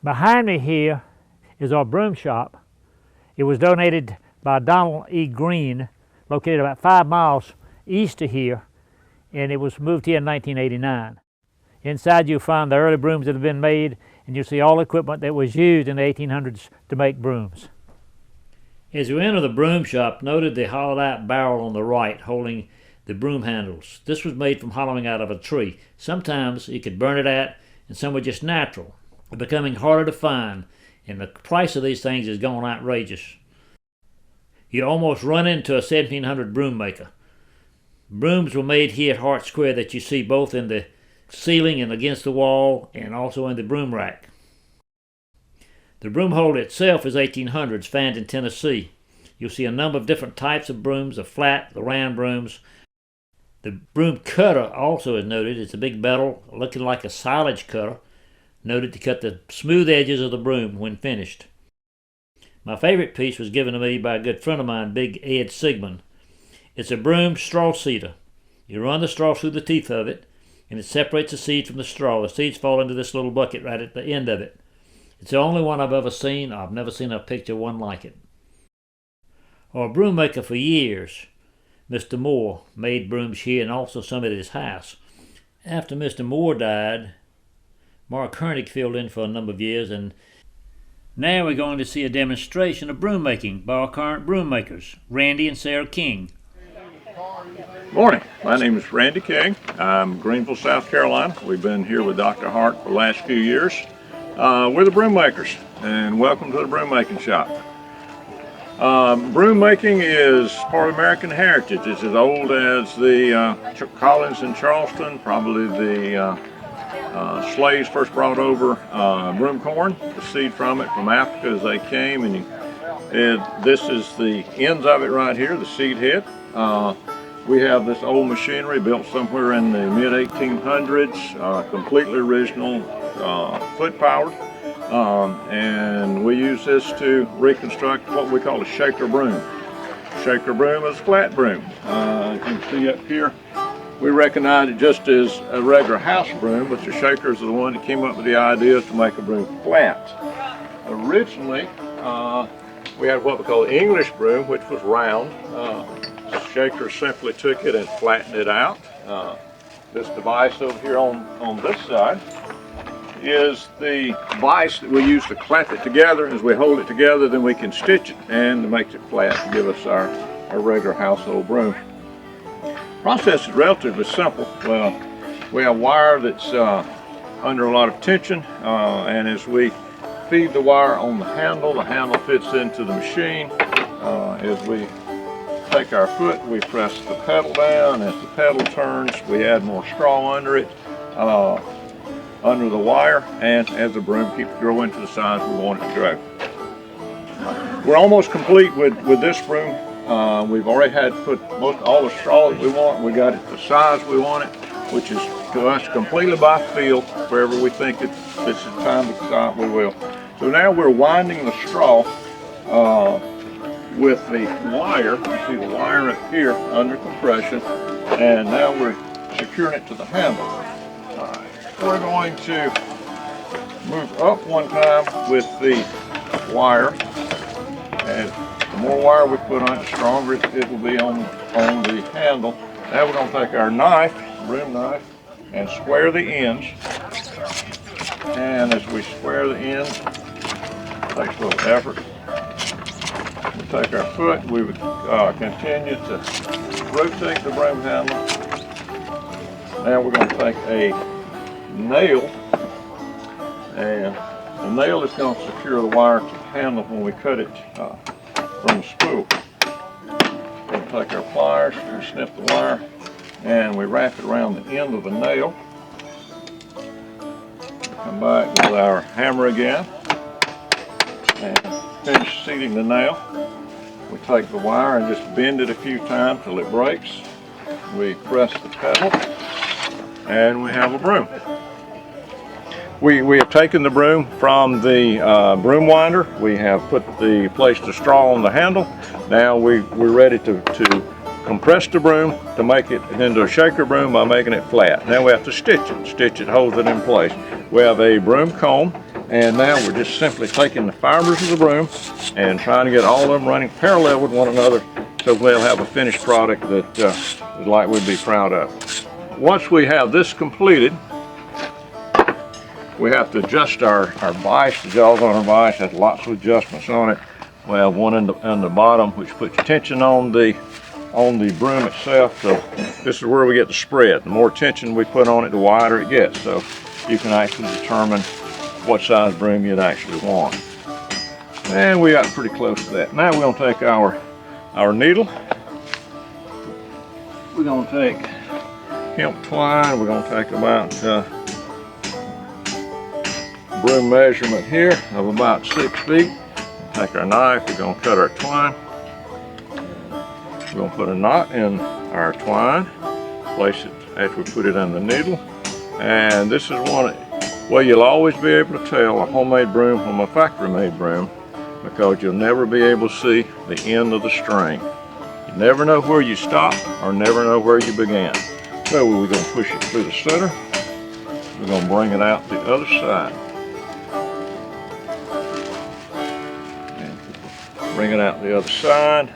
Behind me here is our broom shop. It was donated by Donald E. Green, located about 5 miles east of here, and it was moved here in 1989. Inside you'll find the early brooms that have been made, and you'll see all the equipment that was used in the 1800s to make brooms. As you enter the broom shop, noted the hollowed out barrel on the right holding the broom handles. This was made from hollowing out of a tree. Sometimes you could burn it out, and some were just natural. They're becoming harder to find, and the price of these things has gone outrageous. You almost run into a 1700 broom maker. Brooms were made here at Hart Square that you see both in the ceiling and against the wall, and also in the broom rack. The broom holder itself is 1800s, found in Tennessee. You'll see a number of different types of brooms, the flat, the round brooms. The broom cutter also is noted. It's a big metal looking like a silage cutter, noted to cut the smooth edges of the broom when finished. My favorite piece was given to me by a good friend of mine, Big Ed Sigmund. It's a broom straw seeder. You run the straw through the teeth of it, and it separates the seed from the straw. The seeds fall into this little bucket right at the end of it. It's the only one I've ever seen. I've never seen a picture of one like it. Our broom maker for years, Mr. Moore, made brooms here and also some at his house. After Mr. Moore died, Mark Hernig filled in for a number of years, and now we're going to see a demonstration of broom making by our current broom makers, Randy and Sarah King. Morning, my name is Randy King. I'm Greenville, South Carolina. We've been here with Dr. Hart for the last few years. We're the broom makers, and welcome to the broom making shop. Broom making is part of American heritage. It's as old as the colonies in Charleston, probably the slaves first brought over broom corn, the seed from it from Africa as they came, and this is the ends of it right here, the seed head. We have this old machinery built somewhere in the mid-1800s, completely original, foot powered, and we use this to reconstruct what we call a shaker broom. Shaker broom is a flat broom. You can see up here, we recognize it just as a regular house broom, but the shakers are the one that came up with the idea to make a broom flat. Originally, we had what we call the English broom, which was round. Shakers simply took it and flattened it out. This device over here on this side is the vise that we use to clamp it together. As we hold it together, then we can stitch it, and it makes it flat to give us our regular household broom. Process is relatively simple. Well, we have wire that's under a lot of tension, and as we feed the wire on the handle fits into the machine. As we take our foot, we press the pedal down. As the pedal turns, we add more straw under it, under the wire, and as the broom keeps growing to the size we want it to grow. We're almost complete with this broom. We've already had put all the straw that we want. We got it the size we want it, which is to us completely by feel. Wherever we think this is time to stop, we will. So now we're winding the straw with the wire. You see the wire up here under compression, and now we're securing it to the handle. All right. We're going to move up one time with the wire, and the more wire we put on it, the stronger it will be on the handle. Now we're going to take our knife, broom knife, and square the ends. And as we square the ends, it takes a little effort. We take our foot, we would continue to rotate the broom handle. Now we're going to take a nail, and the nail is going to secure the wire to the handle when we cut it from the spool. We'll take our pliers and snip the wire, and we wrap it around the end of the nail. Come back with our hammer again and finish seating the nail. We take the wire and just bend it a few times till it breaks. We press the pedal, and we have a broom. We have taken the broom from the broom winder. We have placed the straw on the handle. Now we're ready to compress the broom to make it into a shaker broom by making it flat. Now we have to stitch it. Stitch it holds it in place. We have a broom comb And now we're just simply taking the fibers of the broom and trying to get all of them running parallel with one another so we'll have a finished product that is like we'd be proud of. Once we have this completed, we have to adjust our vise. The jaws on our vise has lots of adjustments on it. We have one in the bottom which puts tension on the broom itself. So this is where we get the spread. The more tension we put on it, the wider it gets. So you can actually determine what size broom you'd actually want. And we got pretty close to that. Now we're going to take our needle. We're going to take hemp twine. We're going to take about broom measurement here of about 6 feet. Take our knife. We're going to cut our twine. We're going to put a knot in our twine. Place it after we put it on the needle. And this is well, you'll always be able to tell a homemade broom from a factory-made broom because you'll never be able to see the end of the string. You never know where you stop or never know where you began. So we're going to push it through the center. We're going to bring it out the other side. And bring it out the other side.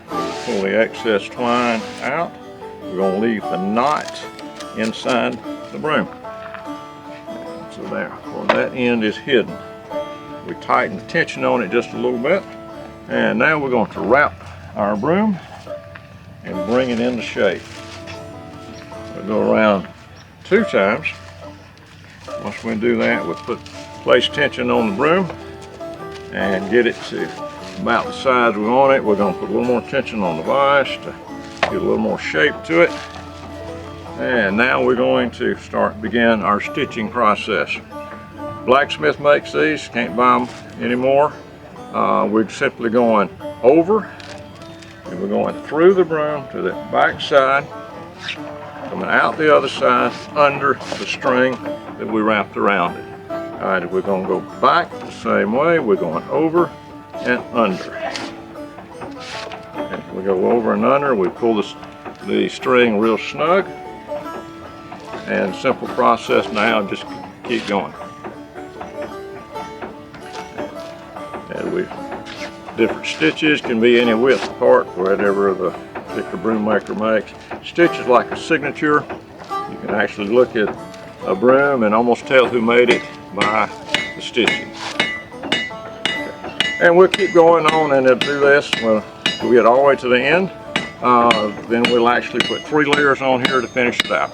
Pull the excess twine out. We're going to leave the knot inside the broom. So there, well, that end is hidden. We tighten the tension on it just a little bit. And now we're going to wrap our broom and bring it into shape. We'll go around 2 times. Once we do that, we'll place tension on the broom and get it to about the size we want it. We're going to put a little more tension on the vise to get a little more shape to it. And now we're going to begin our stitching process. Blacksmith makes these, can't buy them anymore. We're simply going over, and we're going through the broom to the back side, coming out the other side under the string that we wrapped around it. All right, we're going to go back the same way. We're going over and under. As we go over and under, we pull the string real snug. And simple process now, just keep going. And different stitches can be any width apart, whatever the particular broom maker makes. Stitch is like a signature. You can actually look at a broom and almost tell who made it by the stitching. Okay. And we'll keep going on and do this. We'll get all the way to the end. Then we'll actually put 3 layers on here to finish it out.